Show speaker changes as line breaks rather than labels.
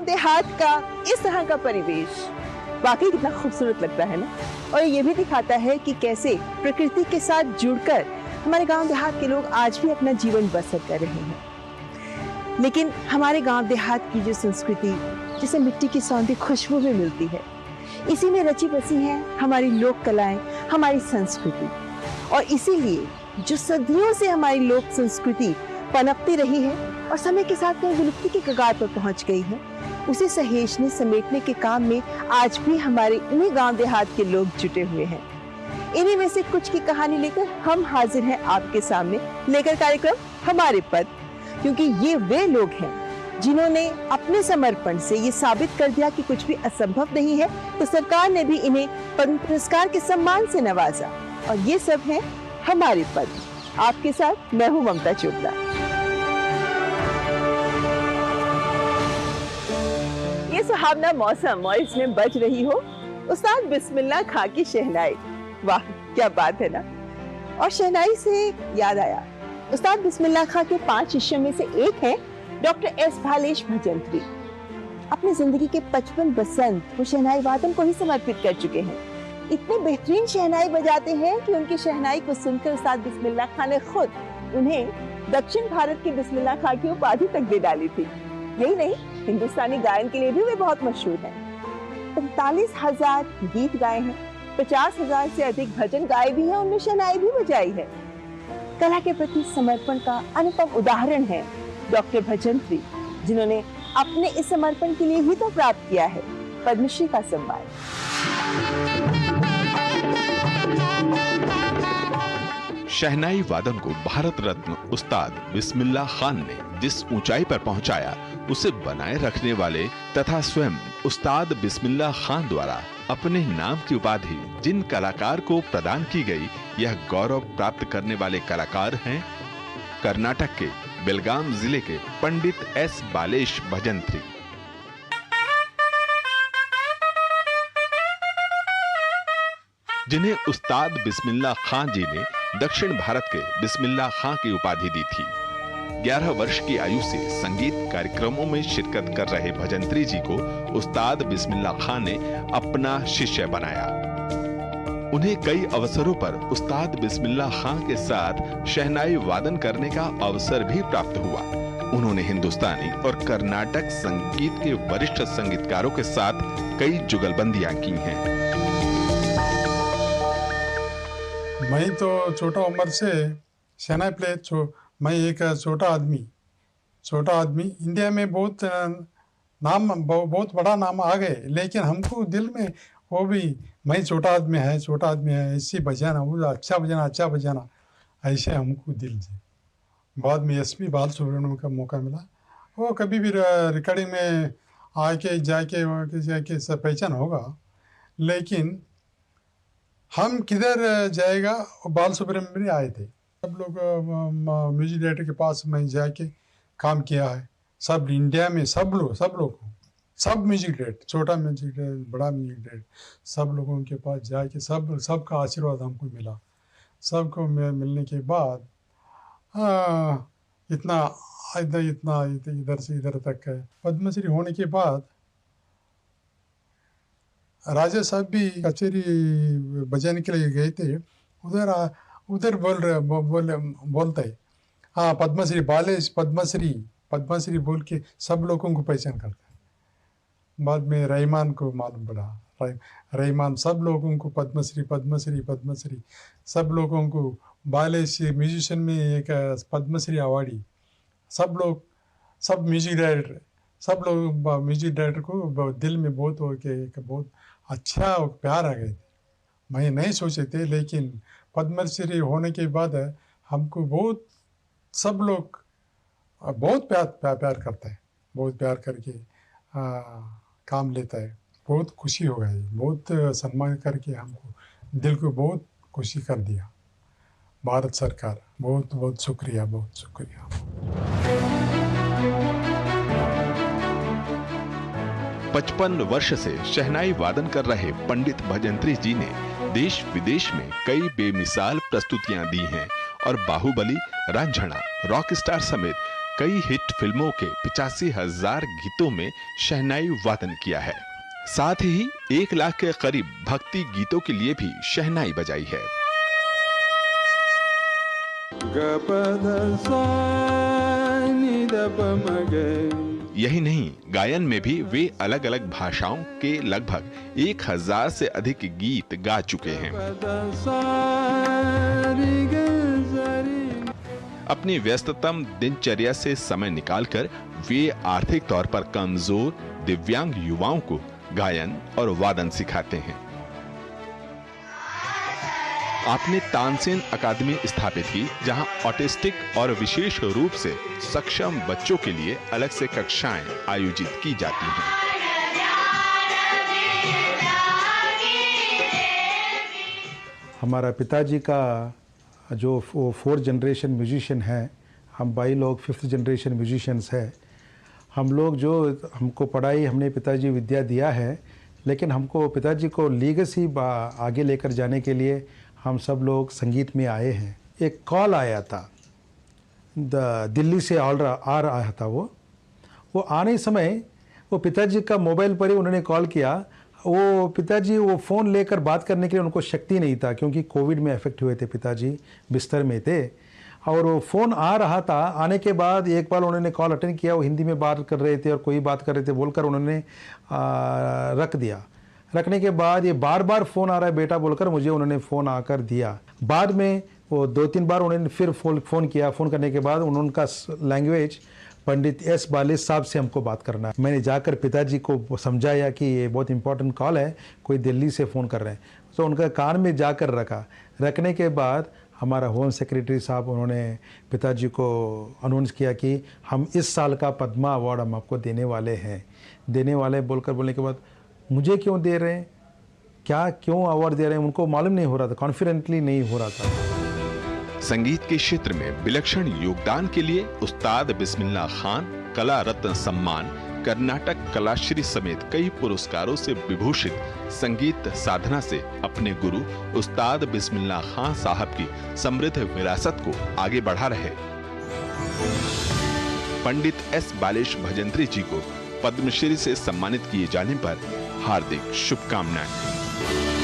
गांव देहात का इस तरह का परिवेश वाकई कितना खूबसूरत लगता है ना। और ये भी दिखाता है कि कैसे प्रकृति के साथ जुड़कर हमारे गांव देहात के लोग आज भी अपना जीवन बसर कर रहे हैं। लेकिन हमारे गांव देहात की जो संस्कृति, जिसे मिट्टी की सौंधी खुशबू भी मिलती है, इसी में रची बसी है हमारी लोक कलाएं, हमारी संस्कृति। और इसीलिए जो सदियों से हमारी लोक संस्कृति पनपती रही है और समय के साथ में विलुप्ति के कगार पर पहुंच गई है, उसे सहेजने समेटने के काम में आज भी हमारे इन्हीं गांव देहात के लोग जुटे हुए हैं। इन्हीं में से कुछ की कहानी लेकर हम हाजिर हैं आपके सामने, लेकर कार्यक्रम हमारे पद। क्योंकि ये वे लोग हैं जिन्होंने अपने समर्पण से ये साबित कर दिया कि कुछ भी असंभव नहीं है, तो सरकार ने भी इन्हें पद्म पुरस्कार के सम्मान से नवाजा। और ये सब है हमारे पद। आपके साथ मैं हूं ममता चोपड़ा। ये सुहावना मौसम और इसमें बज रही हो उस्ताद बिस्मिल्लाह खां की शहनाई। वाह क्या बात है ना। और शहनाई से याद आया, उस्ताद बिस्मिल्लाह खां के 5 शिष्यों में से एक है डॉक्टर एस भालेश भजंत्री। अपनी जिंदगी के 55 बसंत वो शहनाई वादन को ही समर्पित कर चुके हैं। इतने बेहतरीन शहनाई बजाते हैं कि उनकी शहनाई को सुनकर उस्ताद बिस्मिल्लाह खां ने खुद उन्हें दक्षिण भारत के बिस्मिल्लाह खां की उपाधि तक दे डाली थी। यही नहीं, हिंदुस्तानी गायन के लिए भी वे बहुत मशहूर हैं। 45,000 गीत गाए हैं, 50,000 से अधिक भजन गाए भी हैं, उनमें शहनाई भी बजाई है। कला के प्रति समर्पण का अनुपम उदाहरण है डॉक्टर भजंत्री, जिन्होंने अपने इस समर्पण के लिए ही तो प्राप्त किया है पद्मश्री का सम्मान।
शहनाई वादन को भारत रत्न उस्ताद बिस्मिल्लाह खान ने जिस ऊंचाई पर पहुंचाया, उसे बनाए रखने वाले तथा स्वयं उस्ताद बिस्मिल्लाह खान द्वारा अपने नाम की उपाधि जिन कलाकार को प्रदान की गई, यह गौरव प्राप्त करने वाले कलाकार हैं कर्नाटक के बेलगाम जिले के पंडित एस बालेश भजंत्री। जिन्हें उस्ताद बिस्मिल्लाह खान जी ने दक्षिण भारत के बिस्मिल्लाह खां की उपाधि दी थी। 11 वर्ष की आयु से संगीत कार्यक्रमों में शिरकत कर रहे भजंत्री जी को उस्ताद बिस्मिल्लाह खान ने अपना शिष्य बनाया। उन्हें कई अवसरों पर उस्ताद बिस्मिल्लाह खान के साथ शहनाई वादन करने का अवसर भी प्राप्त हुआ। उन्होंने हिंदुस्तानी और कर्नाटक संगीत के वरिष्ठ संगीतकारों के साथ कई जुगलबंदियां की हैं।
मैं तो छोटा उम्र से शहनाई प्ले मैं एक छोटा आदमी इंडिया में बहुत बड़ा नाम आ गए, लेकिन हमको दिल में वो भी मैं छोटा आदमी है ऐसे बजाना, वो अच्छा बजाना ऐसे हमको दिल से। बाद में एसपी बालसुब्रमण्यम का मौका मिला, वो कभी भी रिकॉर्डिंग में आके जाके सब पहचान होगा, लेकिन हम किधर जाएगा, बालसुब्रमण्यम आए थे। सब लोग म्यूजिक डायरेक्टर के पास मैं जाके काम किया है। सब इंडिया में सब म्यूजिक डायरेक्टर, छोटा म्यूजिक डायरेक्टर, बड़ा म्यूजिक डायरेक्टर, सब लोगों के पास जाके सबका आशीर्वाद हमको मिला। सबको मिलने के बाद इधर से इधर तक है। पद्मश्री होने के बाद राजा साहब भी कचेरी बजाने के लिए गए थे, उधर बोलते हाँ पद्मश्री बालेश पद्मश्री बोल के सब लोगों को पहचान करता है। बाद में रहमान को मालूम पड़ा, रहमान सब लोगों को पद्मश्री सब लोगों को बालेश म्यूजिशियन में एक पद्मश्री अवार्डी, सब म्यूजिक डायरेक्टर को दिल में बहुत अच्छा प्यार आ गए थे। मैं नहीं सोचे थे, लेकिन पद्मश्री होने के बाद हमको सब लोग बहुत प्यार करता है, बहुत प्यार करके काम लेता है। बहुत खुशी हो गई, बहुत सम्मान करके हमको दिल को बहुत खुशी कर दिया। भारत सरकार बहुत शुक्रिया।
55 वर्ष से शहनाई वादन कर रहे पंडित भजंत्री जी ने देश विदेश में कई बेमिसाल प्रस्तुतियां दी हैं और बाहुबली, रांझना, रॉक स्टार समेत कई हिट फिल्मों के 85,000 गीतों में शहनाई वादन किया है। साथ ही 1 लाख के करीब भक्ति गीतों के लिए भी शहनाई बजाई है। यही नहीं, गायन में भी वे अलग अलग भाषाओं के लगभग 1000 से अधिक गीत गा चुके हैं। अपनी व्यस्ततम दिनचर्या से समय निकालकर वे आर्थिक तौर पर कमजोर दिव्यांग युवाओं को गायन और वादन सिखाते हैं। आपने तानसेन अकादमी स्थापित की, जहां ऑटिस्टिक और विशेष रूप से सक्षम बच्चों के लिए अलग से कक्षाएं आयोजित की जाती हैं।
हमारा पिताजी का जो 4th जनरेशन म्यूजिशियन है, हम भाई लोग 5th जनरेशन म्यूजिशियंस है। हम लोग जो हमको पढ़ाई हमने पिताजी विद्या दिया है, लेकिन हमको पिताजी को लीगेसी आगे लेकर जाने के लिए हम सब लोग संगीत में आए हैं। एक कॉल आया था, दिल्ली से आ रहा था। वो आने समय वो पिताजी का मोबाइल पर ही उन्होंने कॉल किया। वो पिताजी वो फ़ोन लेकर बात करने के लिए उनको शक्ति नहीं था, क्योंकि कोविड में अफेक्ट हुए थे पिताजी, बिस्तर में थे। और वो फ़ोन आ रहा था। आने के बाद एक बार उन्होंने कॉल अटेंड किया, वो हिंदी में बात कर रहे थे और कोई बात कर रहे थे बोलकर उन्होंने रख दिया। रखने के बाद ये बार बार फ़ोन आ रहा है बेटा बोलकर मुझे उन्होंने फ़ोन आकर दिया। बाद में वो 2-3 बार उन्होंने फिर फ़ोन किया। फ़ोन करने के बाद उनका लैंग्वेज पंडित एस बालिश साहब से हमको बात करना है। मैंने जाकर पिताजी को समझाया कि ये बहुत इंपॉर्टेंट कॉल है, कोई दिल्ली से फ़ोन कर रहे हैं। तो उनका कान में जाकर रखने के बाद हमारा होम सेक्रेटरी साहब उन्होंने पिताजी को अनाउंस किया कि हम इस साल का पद्मा अवार्ड हम आपको देने वाले बोलने के बाद मुझे क्यों दे रहे हैं, क्यों अवार्ड दे रहे हैं, उनको मालूम नहीं हो रहा था, कॉन्फिडेंटली नहीं हो रहा था।
संगीत के क्षेत्र में विलक्षण योगदान के लिए उस्ताद बिस्मिल्लाह खान कला रत्न सम्मान, कर्नाटक कलाश्री समेत कई पुरस्कारों से विभूषित संगीत साधना से अपने गुरु उस्ताद बिस्मिल्लाह खान साहब की समृद्ध विरासत को आगे बढ़ा रहे पंडित एस बालिश भजंत्री जी को पद्मश्री से सम्मानित किए जाने पर हार्दिक शुभकामनाएं।